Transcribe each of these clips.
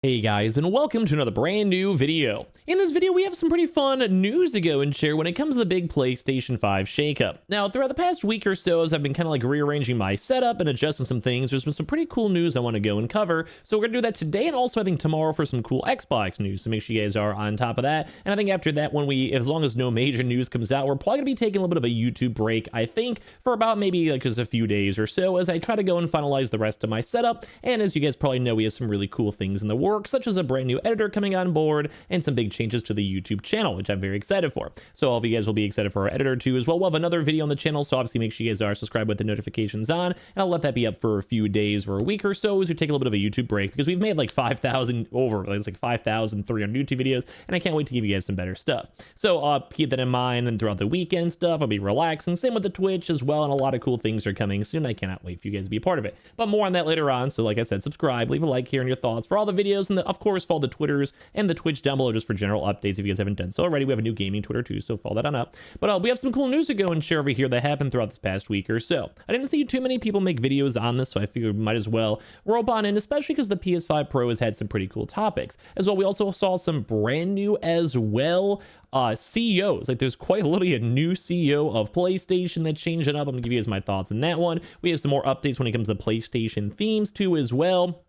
Hey guys, and welcome to another brand new video. In this video, we have some pretty fun news to go and share when it comes to the big PlayStation 5 shakeup. Now, throughout the past week or so, as I've been kind of like rearranging my setup and adjusting some things, there's been some pretty cool news I want to go and cover. So we're going to do that today and also I think tomorrow for some cool Xbox news. So make sure you guys are on top of that. And I think after that, as long as no major news comes out, we're probably going to be taking a little bit of a YouTube break, I think, for about maybe like just a few days or so as I try to go and finalize the rest of my setup. And as you guys probably know, we have some really cool things in the works, such as a brand new editor coming on board and some big changes to the YouTube channel, which I'm very excited for. So all of you guys will be excited for our editor too as well. We'll have another video on the channel, so obviously make sure you guys are subscribed with the notifications on, and I'll let that be up for a few days or a week or so as we take a little bit of a YouTube break, because we've made like 5,300 YouTube videos, and I can't wait to give you guys some better stuff. So keep that in mind, and throughout the weekend stuff, I'll be relaxing. Same with the Twitch as well, and a lot of cool things are coming soon. I cannot wait for you guys to be a part of it. But more on that later on. So like I said, subscribe, leave a like here and your thoughts for all the videos, and of course follow the Twitters and the Twitch down below just for general updates if you guys haven't done so already. We have a new gaming Twitter too, so follow that on up. But we have some cool news to go and share over here that happened throughout this past week or so. I didn't see too many people make videos on this, so I figured we might as well rope on in, especially because the PS5 Pro has had some pretty cool topics as well. We also saw some brand new as well CEOs. Like there's quite literally a new CEO of PlayStation that's changing up. I'm gonna give you guys my thoughts on that one. We have some more updates when it comes to PlayStation themes too as well.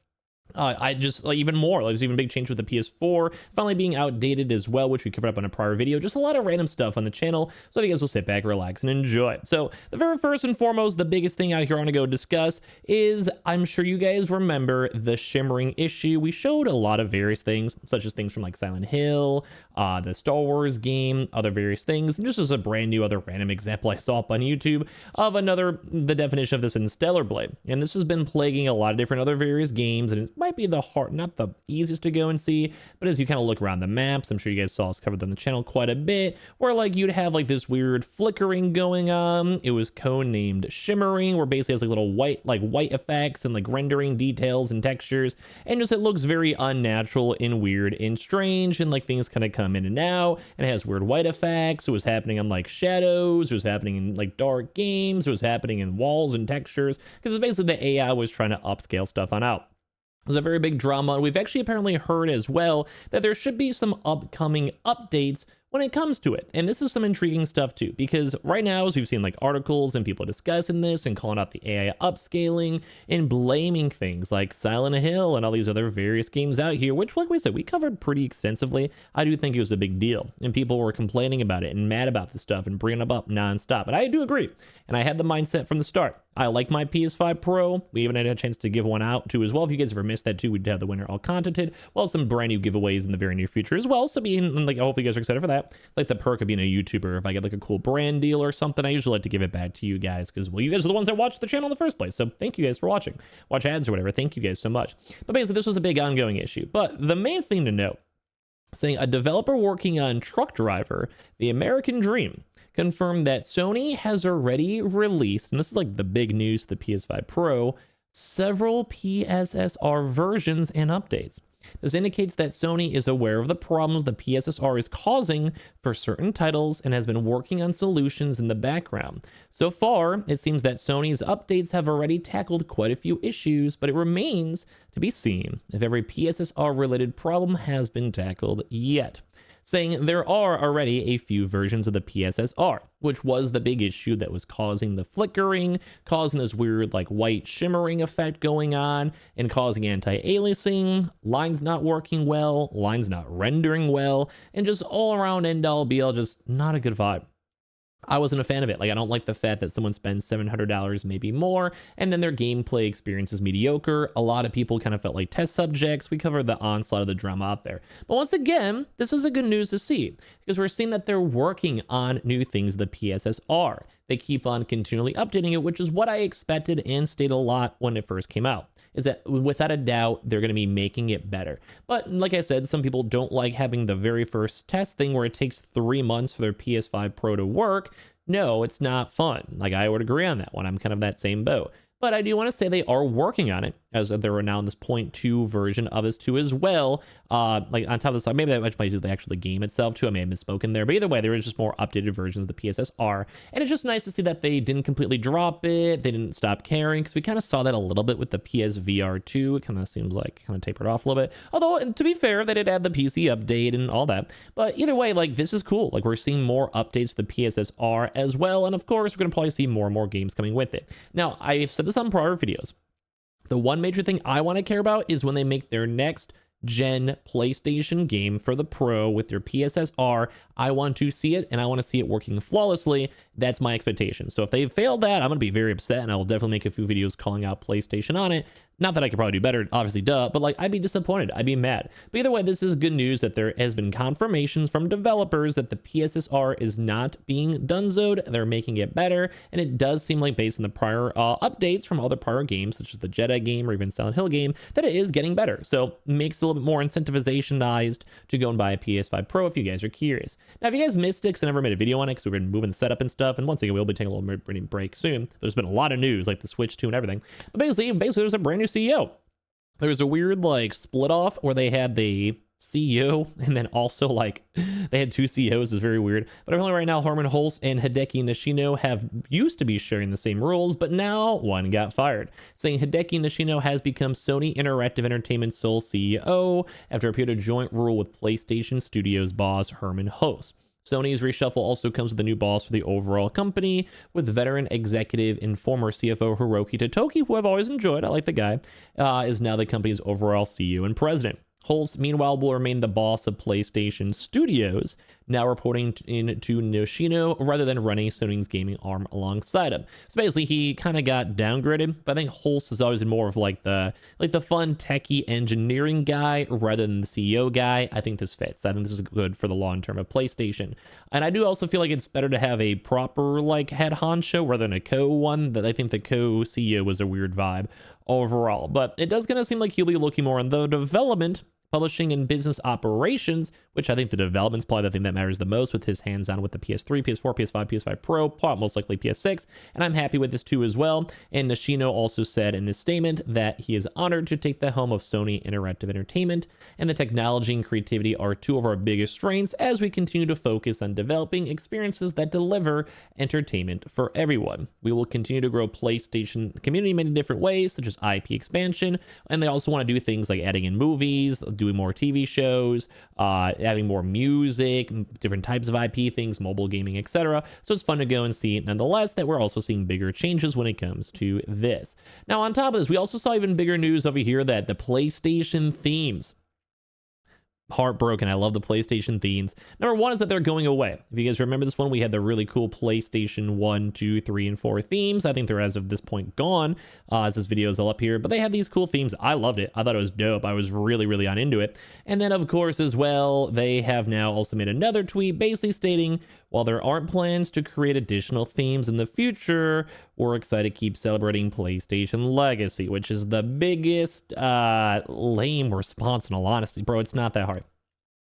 I just like even more. There's even a big change with the PS4 finally being outdated as well, which we covered up on a prior video. Just a lot of random stuff on the channel, so you guys will sit back, relax, and enjoy. So the very first and foremost, the biggest thing out here I want to go discuss is, I'm sure you guys remember the shimmering issue. We showed a lot of various things, such as things from like Silent Hill, the Star Wars game, other various things. And just as a brand new other random example I saw up on YouTube of the definition of this in Stellar Blade, and this has been plaguing a lot of different other various games, and it's might be not the easiest to go and see, but as you kind of look around the maps, I'm sure you guys saw us covered on the channel quite a bit, where like you'd have like this weird flickering going on. It was codenamed shimmering, where basically has like little white effects and like rendering details and textures, and just it looks very unnatural and weird and strange, and like things kind of come in and out, and it has weird white effects. It was happening on like shadows, it was happening in like dark games, it was happening in walls and textures, because it's basically the AI was trying to upscale stuff on out. There's a very big drama, and we've actually apparently heard as well that there should be some upcoming updates when it comes to it. And this is some intriguing stuff too, because right now, as we've seen like articles and people discussing this and calling out the AI upscaling and blaming things like Silent Hill and all these other various games out here, which like we said, we covered pretty extensively. I do think it was a big deal, and people were complaining about it and mad about this stuff and bringing it up nonstop. And I do agree. And I had the mindset from the start. I like my PS5 Pro. We even had a chance to give one out too as well. If you guys ever missed that too, we'd have the winner all contented. Well, some brand new giveaways in the very near future as well. So like, hopefully you guys are excited for that. It's like the perk of being a YouTuber. If I get like a cool brand deal or something, I usually like to give it back to you guys, because well, you guys are the ones that watch the channel in the first place. So thank you guys for watching. Watch ads or whatever. Thank you guys so much. But basically, this was a big ongoing issue. But the main thing to note, saying a developer working on Truck Driver, the American Dream, confirmed that Sony has already released, and this is like the big news to the PS5 Pro, several PSSR versions and updates. This indicates that Sony is aware of the problems the PSSR is causing for certain titles and has been working on solutions in the background. So far, it seems that Sony's updates have already tackled quite a few issues, but it remains to be seen if every PSSR related problem has been tackled yet. Saying there are already a few versions of the PSSR, which was the big issue that was causing the flickering, causing this weird like white shimmering effect going on, and causing anti-aliasing, lines not working well, lines not rendering well, and just all around end all be all just not a good vibe. I wasn't a fan of it. Like, I don't like the fact that someone spends $700, maybe more, and then their gameplay experience is mediocre. A lot of people kind of felt like test subjects. We covered the onslaught of the drama out there. But once again, this is a good news to see, because we're seeing that they're working on new things, the PSSR. They keep on continually updating it, which is what I expected and stated a lot when it first came out, is that without a doubt, they're going to be making it better. But like I said, some people don't like having the very first test thing where it takes 3 months for their PS5 Pro to work. No, it's not fun. Like, I would agree on that one. I'm kind of that same boat. But I do want to say they are working on it, as there are now in this 0.2 version of this too as well. Like on top of this, maybe that might do the actual game itself too. I may have misspoken there, but either way, there is just more updated versions of the PSSR, and it's just nice to see that they didn't completely drop it. They didn't stop caring, because we kind of saw that a little bit with the PSVR 2. It kind of seems like kind of tapered off a little bit. Although, to be fair, they did add the PC update and all that. But either way, like, this is cool. Like, we're seeing more updates to the PSSR as well, and of course, we're gonna probably see more and more games coming with it. Now, I've said this on prior videos. The one major thing I want to care about is when they make their next gen PlayStation game for the Pro with their PSSR. I want to see it, and I want to see it working flawlessly. That's my expectation. So if they fail that, I'm going to be very upset, and I will definitely make a few videos calling out PlayStation on it. Not that I could probably do better, obviously, duh, but like, I'd be disappointed. I'd be mad. But either way, this is good news that there has been confirmations from developers that the PSSR is not being donezoed. They're making it better, and it does seem like, based on the prior updates from other prior games, such as the Jedi game or even Silent Hill game, that it is getting better. So makes it a little bit more incentivizationized to go and buy a PS5 Pro if you guys are curious. Now, if you guys missed it, because I never made a video on it, because we've been moving the setup and stuff, and once again, we'll be taking a little break soon. There's been a lot of news, like the Switch 2 and everything. But basically, there's a brand new CEO. There's a weird, like, split off where they had the CEO, and then also, like, they had two CEOs. Is very weird. But apparently right now, Herman Hulst and Hideki Nishino have used to be sharing the same rules, but now one got fired, saying Hideki Nishino has become Sony Interactive Entertainment's sole CEO after appeared a joint rule with PlayStation Studios boss Herman Hulst. Sony's reshuffle also comes with a new boss for the overall company, with veteran executive and former CFO Hiroki Totoki, who I've always enjoyed. I like the guy, is now the company's overall CEO and president. Hulst, meanwhile, will remain the boss of PlayStation Studios, now reporting into Nishino rather than running Sony's gaming arm alongside him. So basically, he kind of got downgraded, but I think Hulst has always been more of like the fun techie engineering guy rather than the CEO guy. I think this fits. I think this is good for the long term of PlayStation. And I do also feel like it's better to have a proper like head honcho rather than a co-one. That I think the co-CEO was a weird vibe overall. But it does kind of seem like he'll be looking more on the development, publishing, and business operations, which I think the development's probably the thing that matters the most, with his hands-on with the PS3, PS4, PS5, PS5 Pro, probably most likely PS6, and I'm happy with this too as well. And Nishino also said in his statement that he is honored to take the helm of Sony Interactive Entertainment, and the technology and creativity are two of our biggest strengths as we continue to focus on developing experiences that deliver entertainment for everyone. We will continue to grow PlayStation community in many different ways, such as IP expansion, and they also want to do things like adding in movies, doing more TV shows, adding more music, different types of IP things, mobile gaming, etc. So it's fun to go and see, nonetheless, that we're also seeing bigger changes when it comes to this. Now, on top of this, we also saw even bigger news over here that the PlayStation themes, heartbroken. I love the PlayStation themes. Number one is that they're going away. If you guys remember this one, we had the really cool PlayStation 1, 2, 3, and 4 themes. I think they're, as of this point, gone, as this video is all up here, but they had these cool themes. I loved it. I thought it was dope. I was really on into it. And then, of course, as well, they have now also made another tweet basically stating, while there aren't plans to create additional themes in the future, we're excited to keep celebrating PlayStation legacy, which is the biggest lame response, in all honesty. Bro, it's not that hard.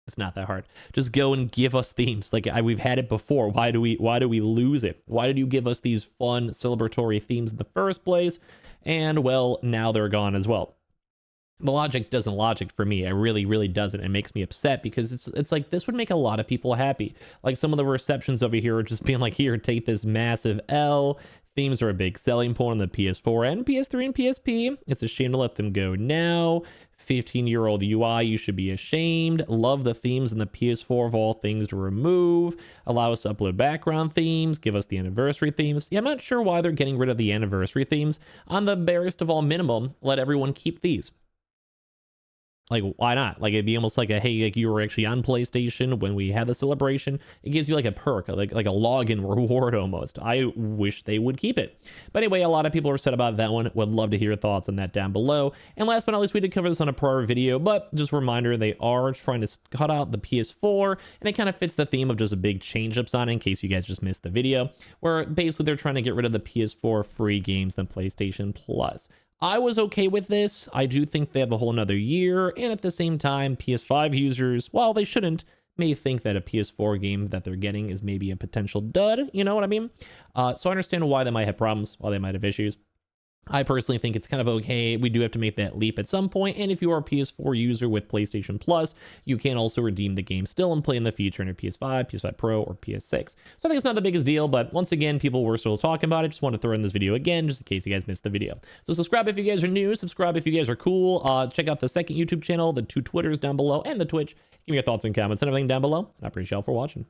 It's not that hard. Just go and give us themes. Like, we've had it before. Why do we lose it? Why did you give us these fun celebratory themes in the first place? And well, now they're gone as well. The logic doesn't logic for me. It really doesn't. It makes me upset because it's like, this would make a lot of people happy. Like, some of the receptions over here are just being like, here, take this massive L. Themes are a big selling point on the PS4 and PS3 and PSP. It's a shame to let them go now. 15-year-old UI, you should be ashamed. Love the themes in the PS4 of all things to remove. Allow us to upload background themes. Give us the anniversary themes. Yeah, I'm not sure why they're getting rid of the anniversary themes. On the barest of all minimum, let everyone keep these. Like, why not? Like, it'd be almost like a, hey, like, you were actually on PlayStation when we had the celebration. It gives you like a perk, like a login reward almost. I wish they would keep it. But anyway, a lot of people are upset about that one. Would love to hear your thoughts on that down below. And last but not least, we did cover this on a prior video, but just a reminder, they are trying to cut out the PS4, and it kind of fits the theme of just big change-ups on it, in case you guys just missed the video, where basically they're trying to get rid of the PS4 free games than PlayStation Plus. I was okay with this. I do think they have a whole another year, and at the same time, PS5 users, while they shouldn't, may think that a PS4 game that they're getting is maybe a potential dud, you know what I mean? So I understand why they might have problems, why they might have issues. I personally think it's kind of okay. We do have to make that leap at some point, and if you are a PS4 user with PlayStation Plus, you can also redeem the game still and play in the future in your PS5, PS5 Pro, or PS6. So I think it's not the biggest deal, but once again, people were still talking about it. Just want to throw in this video again, just in case you guys missed the video. So subscribe if you guys are new, subscribe if you guys are cool. Check out the second YouTube channel, the 2 Twitters down below, and the Twitch. Give me your thoughts and comments and everything down below. I appreciate y'all for watching.